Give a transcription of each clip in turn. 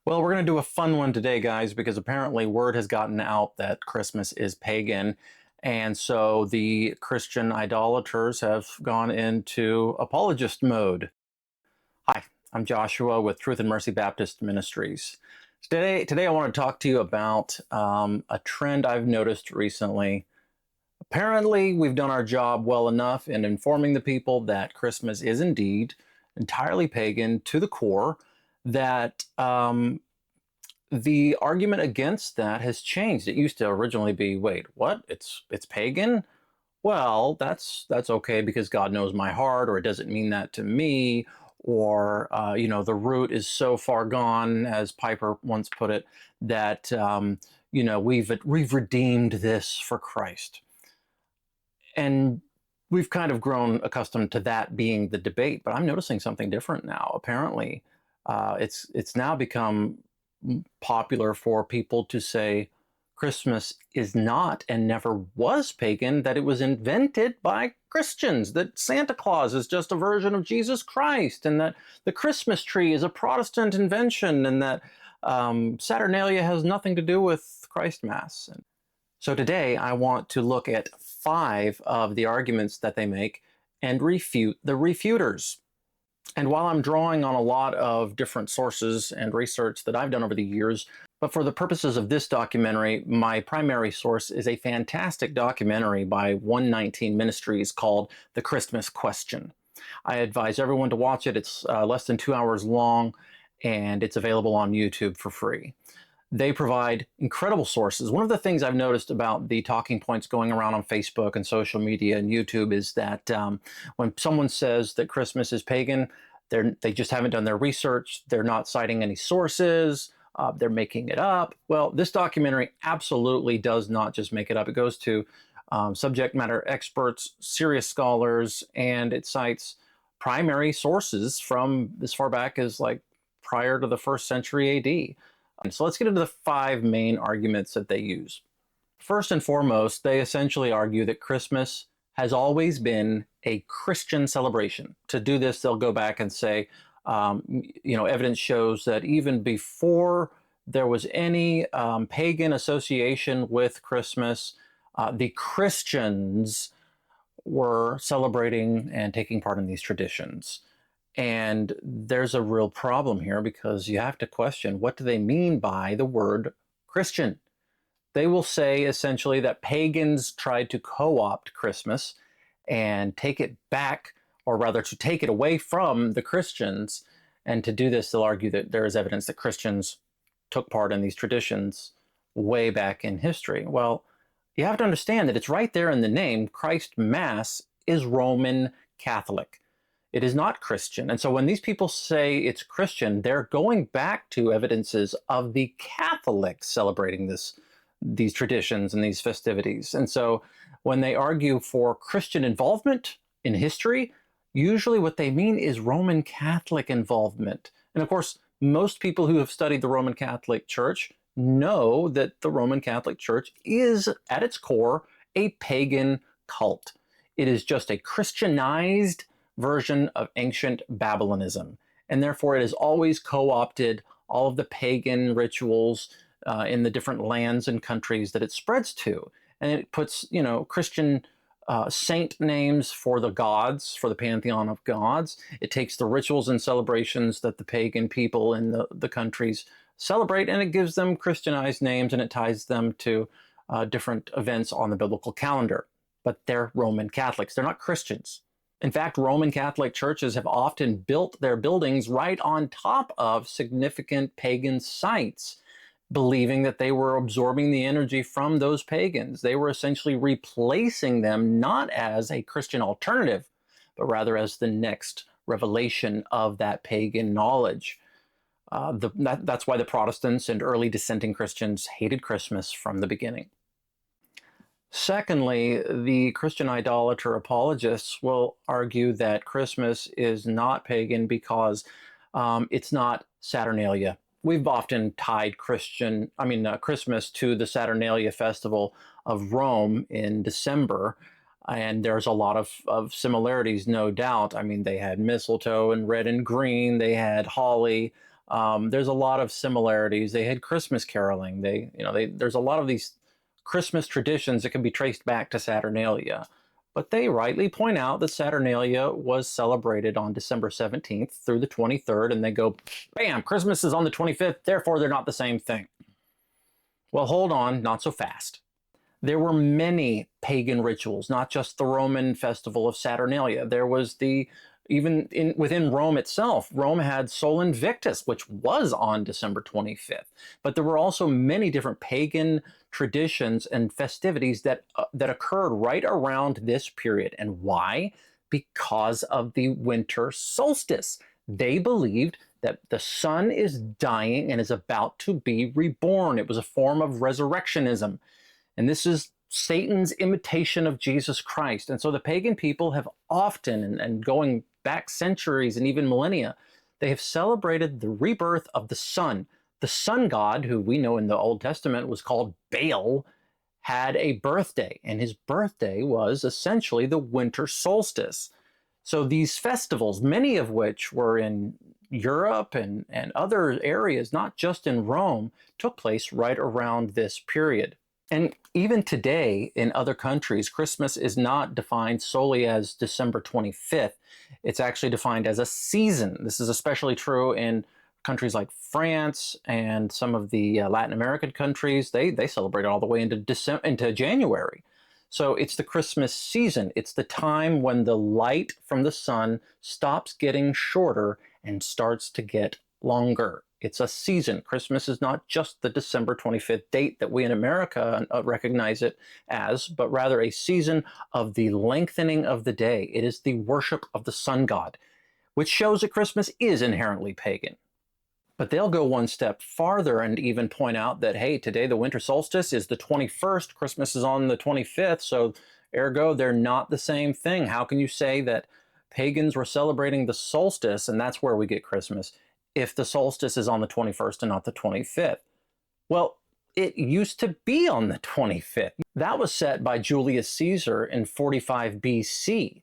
Well, we're going to do a fun one today, guys, because apparently word has gotten out that Christmas is pagan. And so the Christian idolaters have gone into apologist mode. Hi, I'm Joshua with Truth and Mercy Baptist Ministries. Today I want to talk to you about a trend I've noticed recently. Apparently, we've done our job well enough in informing the people that Christmas is indeed entirely pagan to the core, that the argument against that has changed. It used to originally be, wait, what? It's pagan? Well, that's okay because God knows my heart, or it doesn't mean that to me, or the root is so far gone, as Piper once put it, that we've redeemed this for Christ, and we've kind of grown accustomed to that being the debate. But I'm noticing something different now. Apparently, it's now become popular for people to say Christmas is not and never was pagan, that it was invented by Christians, that Santa Claus is just a version of Jesus Christ, and that the Christmas tree is a Protestant invention, and that Saturnalia has nothing to do with Christ Mass. So today I want to look at 5 of the arguments that they make and refute the refuters. And while I'm drawing on a lot of different sources and research that I've done over the years, but for the purposes of this documentary, my primary source is a fantastic documentary by 119 Ministries called The Christmas Question. I advise everyone to watch it. It's less than 2 hours long, and it's available on YouTube for free. They provide incredible sources. One of the things I've noticed about the talking points going around on Facebook and social media and YouTube is that when someone says that Christmas is pagan, they just haven't done their research. They're not citing any sources. They're making it up. Well, this documentary absolutely does not just make it up. It goes to subject matter experts, serious scholars, and it cites primary sources from as far back as like prior to the 1st century AD. So let's get into the 5 main arguments that they use. First and foremost, they essentially argue that Christmas has always been a Christian celebration. To do this, they'll go back and say, evidence shows that even before there was any pagan association with Christmas, the Christians were celebrating and taking part in these traditions. And there's a real problem here because you have to question, what do they mean by the word Christian? They will say essentially that pagans tried to co-opt Christmas and take it back, or rather to take it away from the Christians. And to do this, they'll argue that there is evidence that Christians took part in these traditions way back in history. Well, you have to understand that it's right there in the name. Christ Mass is Roman Catholic. It is not Christian. And so when these people say it's Christian, they're going back to evidences of the Catholics celebrating these traditions and these festivities. And so when they argue for Christian involvement in history, usually what they mean is Roman Catholic involvement. And of course, most people who have studied the Roman Catholic Church know that the Roman Catholic Church is, at its core, a pagan cult. It is just a Christianized version of ancient Babylonism, and therefore it has always co-opted all of the pagan rituals in the different lands and countries that it spreads to, and it puts Christian saint names for the gods, for the pantheon of gods. It takes the rituals and celebrations that the pagan people in the countries celebrate, and it gives them Christianized names, and it ties them to different events on the biblical calendar. But they're Roman Catholics. They're not Christians. In fact, Roman Catholic churches have often built their buildings right on top of significant pagan sites, believing that they were absorbing the energy from those pagans. They were essentially replacing them not as a Christian alternative, but rather as the next revelation of that pagan knowledge. That's why the Protestants and early dissenting Christians hated Christmas from the beginning. Secondly, the Christian idolater apologists will argue that Christmas is not pagan because it's not Saturnalia. We've often tied Christmas to the Saturnalia festival of Rome in December, and there's a lot of similarities, no doubt. I mean, they had mistletoe and red and green, they had holly, There's a lot of similarities. They had Christmas caroling. There's a lot of these Christmas traditions that can be traced back to Saturnalia. But they rightly point out that Saturnalia was celebrated on December 17th through the 23rd, and they go, bam, Christmas is on the 25th, therefore they're not the same thing. Well, hold on, not so fast. There were many pagan rituals, not just the Roman festival of Saturnalia. There was within Rome itself, Rome had Sol Invictus, which was on December 25th. But there were also many different pagan traditions and festivities that occurred right around this period. And why? Because of the winter solstice. They believed that the sun is dying and is about to be reborn. It was a form of resurrectionism. And this is Satan's imitation of Jesus Christ. And so the pagan people have often, and going back centuries and even millennia, they have celebrated the rebirth of the sun. The sun god, who we know in the Old Testament was called Baal, had a birthday, and his birthday was essentially the winter solstice. So these festivals, many of which were in Europe and other areas, not just in Rome, took place right around this period. And even today in other countries, Christmas is not defined solely as December 25th. It's actually defined as a season. This is especially true in countries like France and some of the Latin American countries. They celebrate it all the way into January. So it's the Christmas season. It's the time when the light from the sun stops getting shorter and starts to get longer. It's a season. Christmas is not just the December 25th date that we in America recognize it as, but rather a season of the lengthening of the day. It is the worship of the sun god, which shows that Christmas is inherently pagan. But they'll go one step farther and even point out that, hey, today the winter solstice is the 21st, Christmas is on the 25th, so ergo, they're not the same thing. How can you say that pagans were celebrating the solstice, and that's where we get Christmas, if the solstice is on the 21st and not the 25th? Well, it used to be on the 25th. That was set by Julius Caesar in 45 BC.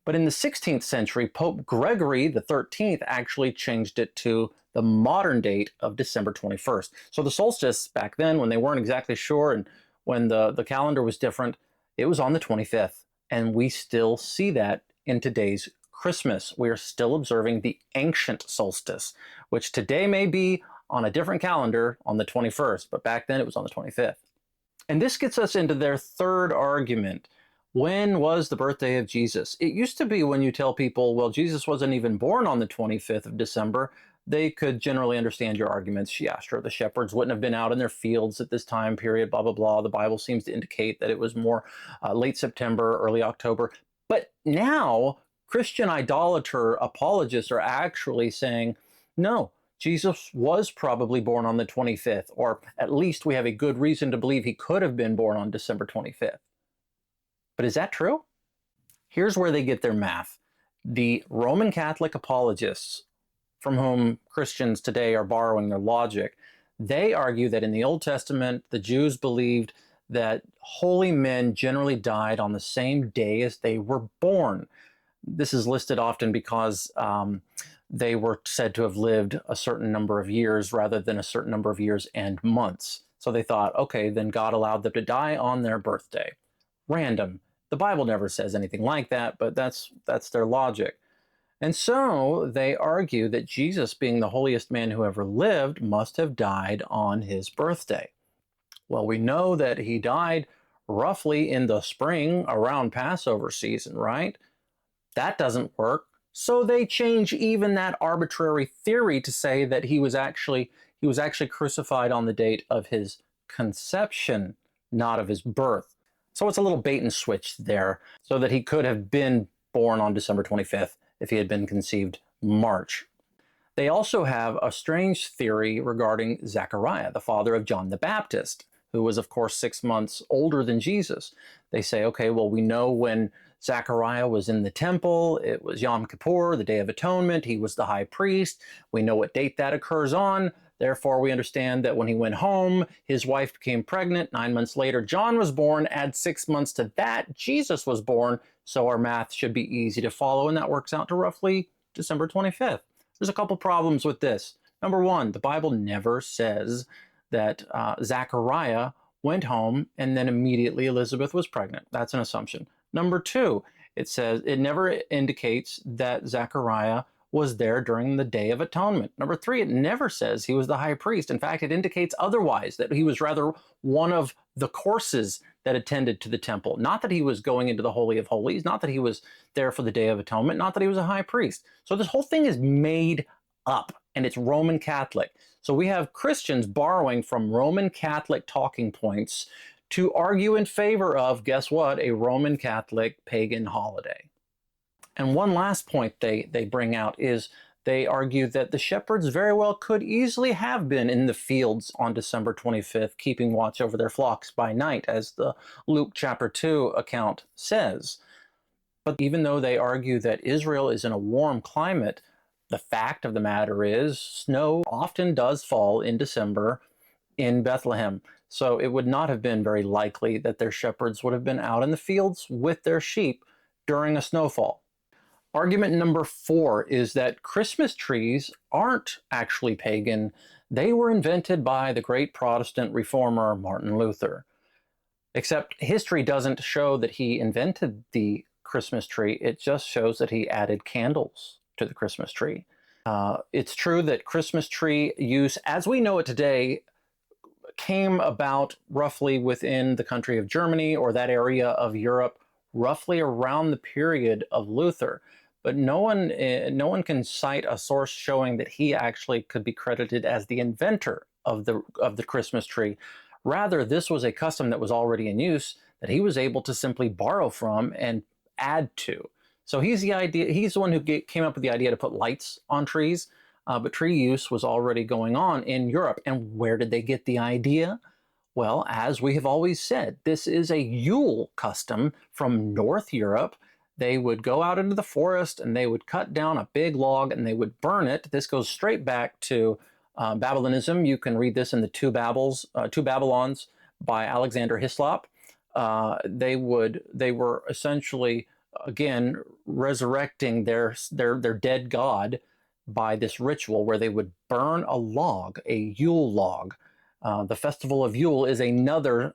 But in the 16th century, Pope Gregory the 13th actually changed it to the modern date of December 21st. So the solstice back then, when they weren't exactly sure and when the calendar was different, it was on the 25th. And we still see that in today's Christmas. We are still observing the ancient solstice, which today may be on a different calendar on the 21st, but back then it was on the 25th. And this gets us into their third argument. When was the birthday of Jesus? It used to be when you tell people, well, Jesus wasn't even born on the 25th of December, they could generally understand your arguments. Yeah, sure, the shepherds wouldn't have been out in their fields at this time period, blah, blah, blah. The Bible seems to indicate that it was more late September, early October. But now, Christian idolater apologists are actually saying, no, Jesus was probably born on the 25th, or at least we have a good reason to believe he could have been born on December 25th. But is that true? Here's where they get their math. The Roman Catholic apologists, from whom Christians today are borrowing their logic, they argue that in the Old Testament, the Jews believed that holy men generally died on the same day as they were born. This is listed often because they were said to have lived a certain number of years rather than a certain number of years and months. So they thought, okay, then God allowed them to die on their birthday. Random. The Bible never says anything like that, but that's their logic. And so they argue that Jesus, being the holiest man who ever lived, must have died on his birthday. Well, we know that he died roughly in the spring around Passover season, right? That doesn't work. So they change even that arbitrary theory to say that he was actually crucified on the date of his conception, not of his birth. So it's a little bait and switch there, so that he could have been born on December 25th if he had been conceived March. They also have a strange theory regarding Zechariah, the father of John the Baptist, who was, of course, 6 months older than Jesus. They say, okay, well, we know when Zechariah was in the temple, it was Yom Kippur, the Day of Atonement. He was the high priest. We know what date that occurs on. Therefore, we understand that when he went home, his wife became pregnant. 9 months later, John was born. Add 6 months to that, Jesus was born. So our math should be easy to follow, and that works out to roughly December 25th. There's a couple problems with this. Number one, the Bible never says that Zechariah went home and then immediately Elizabeth was pregnant. That's an assumption. Number two, it never indicates that Zechariah was there during the Day of Atonement. Number three, it never says he was the high priest. In fact, it indicates otherwise, that he was rather one of the courses that attended to the temple. Not that he was going into the Holy of Holies, not that he was there for the Day of Atonement, not that he was a high priest. So this whole thing is made up, and it's Roman Catholic. So we have Christians borrowing from Roman Catholic talking points to argue in favor of, guess what, a Roman Catholic pagan holiday. And one last point they bring out is they argue that the shepherds very well could easily have been in the fields on December 25th, keeping watch over their flocks by night, as the Luke chapter 2 account says. But even though they argue that Israel is in a warm climate, the fact of the matter is snow often does fall in December in Bethlehem. So it would not have been very likely that their shepherds would have been out in the fields with their sheep during a snowfall. Argument number 4 is that Christmas trees aren't actually pagan. They were invented by the great Protestant reformer Martin Luther. Except history doesn't show that he invented the Christmas tree. It just shows that he added candles to the Christmas tree. It's true that Christmas tree use, as we know it today, came about roughly within the country of Germany or that area of Europe, roughly around the period of Luther. But no one can cite a source showing that he actually could be credited as the inventor of the Christmas tree. Rather, this was a custom that was already in use that he was able to simply borrow from and add to. So he's the one who came up with the idea to put lights on trees, but tree use was already going on in Europe. And where did they get the idea? Well, as we have always said, this is a Yule custom from North Europe. They would go out into the forest and they would cut down a big log and they would burn it. This goes straight back to Babylonism. You can read this in the Two Babylons by Alexander Hislop. They were essentially, again, resurrecting their dead god by this ritual where they would burn a log, a Yule log. The Festival of Yule is another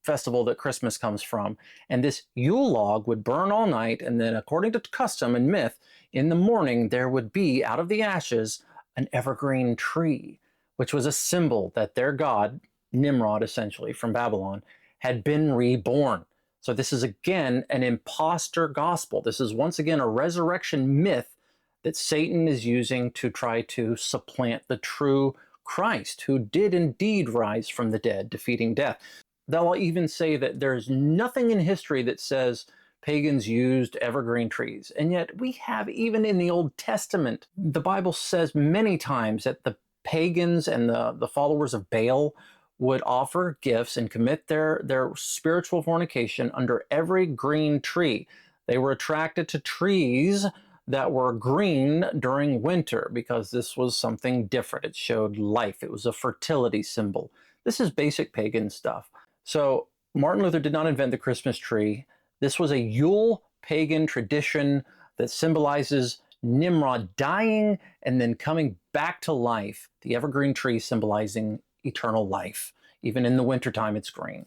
festival that Christmas comes from. And this Yule log would burn all night, and then according to custom and myth, in the morning there would be, out of the ashes, an evergreen tree, which was a symbol that their god, Nimrod essentially, from Babylon, had been reborn. So this is again an imposter gospel. This is once again a resurrection myth that Satan is using to try to supplant the true Christ, who did indeed rise from the dead, defeating death. They'll even say that there's nothing in history that says pagans used evergreen trees. And yet we have, even in the Old Testament, the Bible says many times that the pagans and the followers of Baal would offer gifts and commit their spiritual fornication under every green tree. They were attracted to trees that were green during winter because this was something different. It showed life. It was a fertility symbol. This is basic pagan stuff. So Martin Luther did not invent the Christmas tree. This was a Yule pagan tradition that symbolizes Nimrod dying and then coming back to life. The evergreen tree symbolizing eternal life. Even in the wintertime, it's green.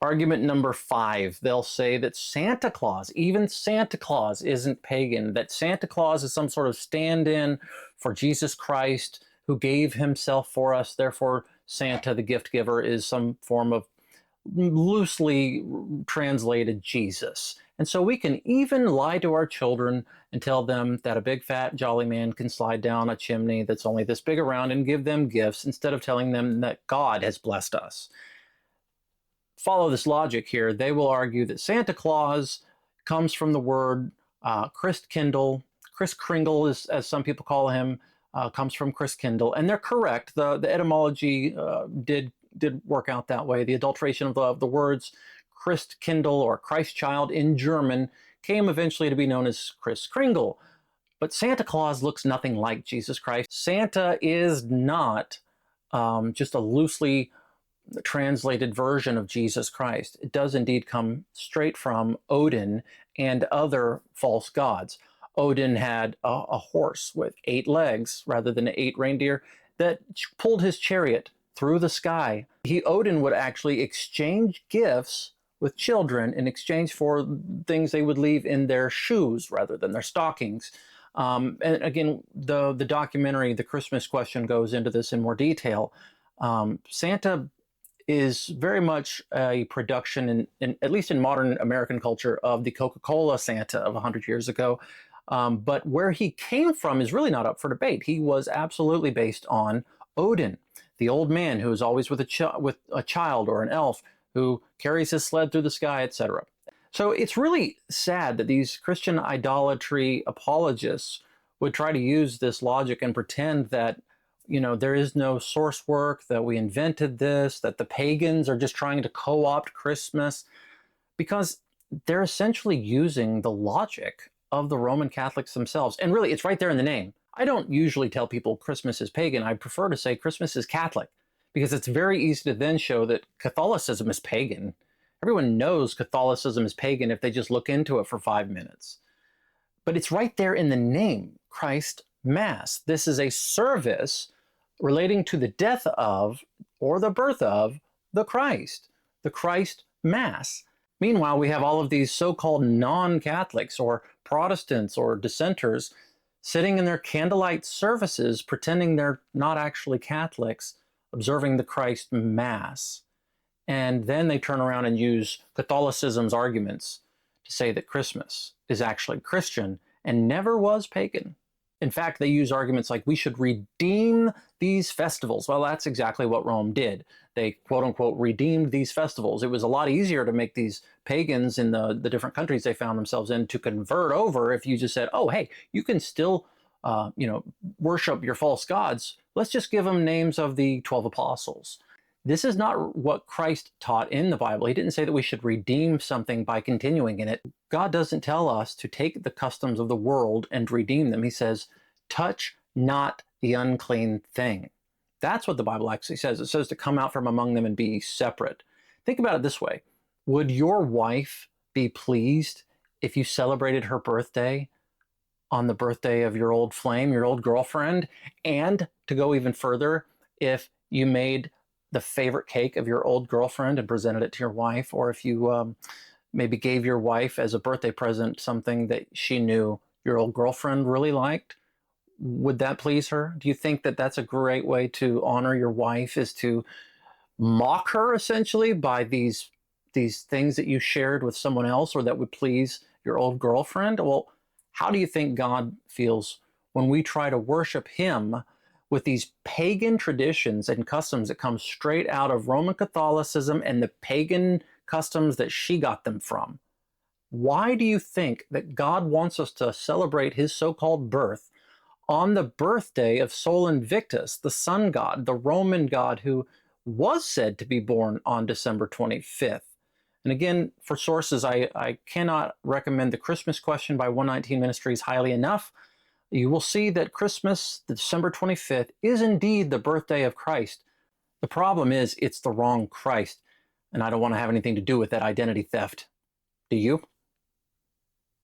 Argument number 5, they'll say that Santa Claus, even Santa Claus isn't pagan, that Santa Claus is some sort of stand-in for Jesus Christ who gave himself for us. Therefore, Santa, the gift giver, is some form of loosely translated Jesus. And so we can even lie to our children and tell them that a big fat jolly man can slide down a chimney that's only this big around and give them gifts instead of telling them that God has blessed us. Follow this logic here. They will argue that Santa Claus comes from the word Christkindl. Kris Kringle, as some people call him, comes from Christkindl, and they're correct. The etymology did work out that way. The adulteration of the words Christkindl or Christ child in German came eventually to be known as Kris Kringle. But Santa Claus looks nothing like Jesus Christ. Santa is not just a loosely translated version of Jesus Christ. It does indeed come straight from Odin and other false gods. Odin had a horse with 8 legs rather than 8 reindeer that pulled his chariot through the sky. Odin would actually exchange gifts with children in exchange for things they would leave in their shoes rather than their stockings. And again, the documentary, The Christmas Question, goes into this in more detail. Santa is very much a production, at least in modern American culture, of the Coca-Cola Santa of 100 years ago. But where he came from is really not up for debate. He was absolutely based on Odin, the old man who is always with a child or an elf who carries his sled through the sky, etc. So it's really sad that these Christian idolatry apologists would try to use this logic and pretend that, there is no source work, that we invented this, that the pagans are just trying to co-opt Christmas, because they're essentially using the logic of the Roman Catholics themselves. And really, it's right there in the name. I don't usually tell people Christmas is pagan. I prefer to say Christmas is Catholic, because it's very easy to then show that Catholicism is pagan. Everyone knows Catholicism is pagan if they just look into it for 5 minutes. But it's right there in the name, Christ Mass. This is a service relating to the death of, or the birth of, the Christ Mass. Meanwhile, we have all of these so-called non-Catholics or Protestants or dissenters sitting in their candlelight services pretending they're not actually Catholics, observing the Christ Mass. And then they turn around and use Catholicism's arguments to say that Christmas is actually Christian and never was pagan. In fact, they use arguments like we should redeem these festivals. Well, that's exactly what Rome did. They, quote unquote, redeemed these festivals. It was a lot easier to make these pagans in the different countries they found themselves in to convert over if you just said, oh, hey, you can still worship your false gods. Let's just give them names of the 12 apostles. This is not what Christ taught in the Bible. He didn't say that we should redeem something by continuing in it. God doesn't tell us to take the customs of the world and redeem them. He says, touch not the unclean thing. That's what the Bible actually says. It says to come out from among them and be separate. Think about it this way. Would your wife be pleased if you celebrated her birthday on the birthday of your old flame, your old girlfriend? And to go even further, if you made the favorite cake of your old girlfriend and presented it to your wife, or if you maybe gave your wife as a birthday present something that she knew your old girlfriend really liked, would that please her? Do you think that that's a great way to honor your wife, is to mock her essentially by these things that you shared with someone else, or that would please your old girlfriend? Well, how do you think God feels when we try to worship him with these pagan traditions and customs that come straight out of Roman Catholicism and the pagan customs that she got them from? Why do you think that God wants us to celebrate his so-called birth on the birthday of Sol Invictus, the sun god, the Roman god who was said to be born on December 25th? And again, for sources, I cannot recommend The Christmas Question by 119 Ministries highly enough. You will see that Christmas, December 25th, is indeed the birthday of Christ. The problem is it's the wrong Christ, and I don't want to have anything to do with that identity theft. Do you?